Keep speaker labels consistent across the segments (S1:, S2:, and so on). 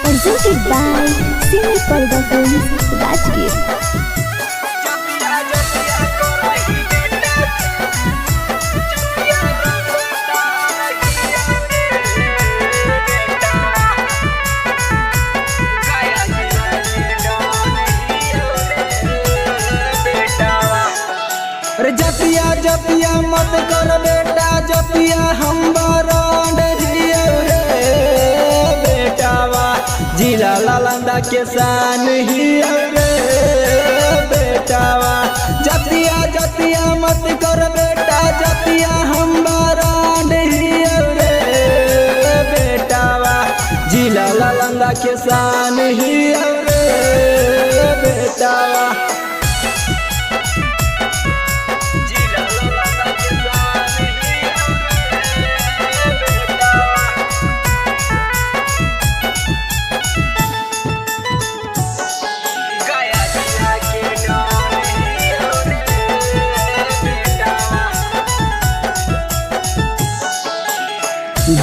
S1: presented by Simi Parda Films, Rajgir.
S2: अरे जतिया जतिया मत कर बेटा, जतिया हम बरांड हियो रे बेटावा, जिला नालंदा के शान हियो रे बेटावा। जतिया जतिया मत कर बेटा, जतिया हम बरांड हियो रे बेटावा, जिला नालंदा के शान हियो रे बेटावा।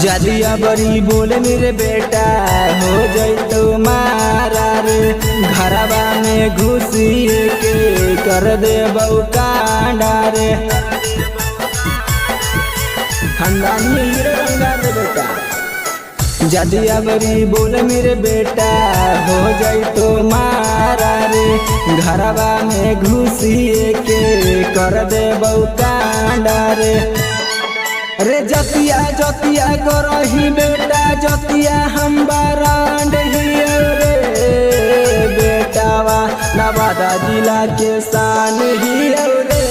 S2: जदिया बड़ी बोले मेरे बेटा, हो जैतो मारा रे, घरवा में घुसिए के कर दे बउकांडा रे, खानदानी हीरो रंगा रे बेटा। जदिया बड़ी बोले मेरे बेटा, हो जैतो मारा रे, घरवा में घुसिए के कर दे बउकांडा रे। रे जतिया जतिया करही बेटा, जतिया हम बरांड हियो रे बेटावा, नवादा जिला के शान हियो रे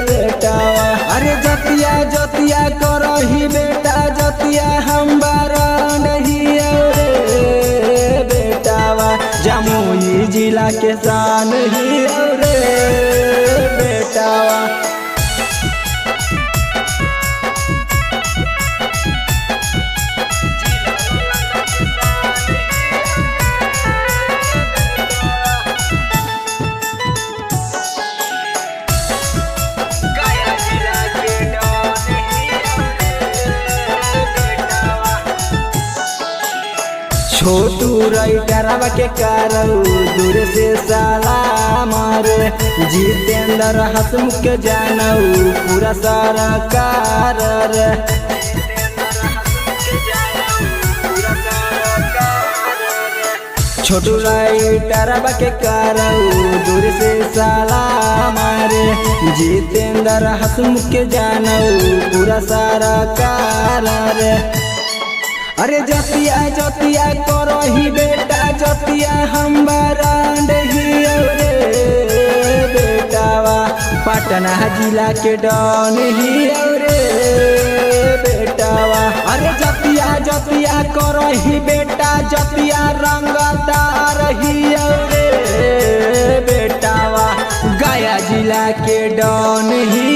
S2: बेटावा। अरे जतिया जतिया करही बेटा, जतिया हम बरांड हियो रे बेटावा, जमुई जिला के शान हियो रे बेटावा। छोटू राइटरवा के करऊ दूर से सलाम रे, जितेंद्र हसमुख के जानऊ पूरा सारा कार रे। छोटू राइटरवा के करऊ दूर से सलाम रे, जितेंद्र हसमुख के जानऊ पूरा सारा कार रे। अरे जतिया जतिया करही बेटा, जतिया हम बरांड हियो रे बेटावा, पटना जिला के डॉन हियो रे बेटावा। अरे जतिया जतिया करही बेटा, जतिया रंगदार हियो रे बेटावा, गया जिला के डॉन हियो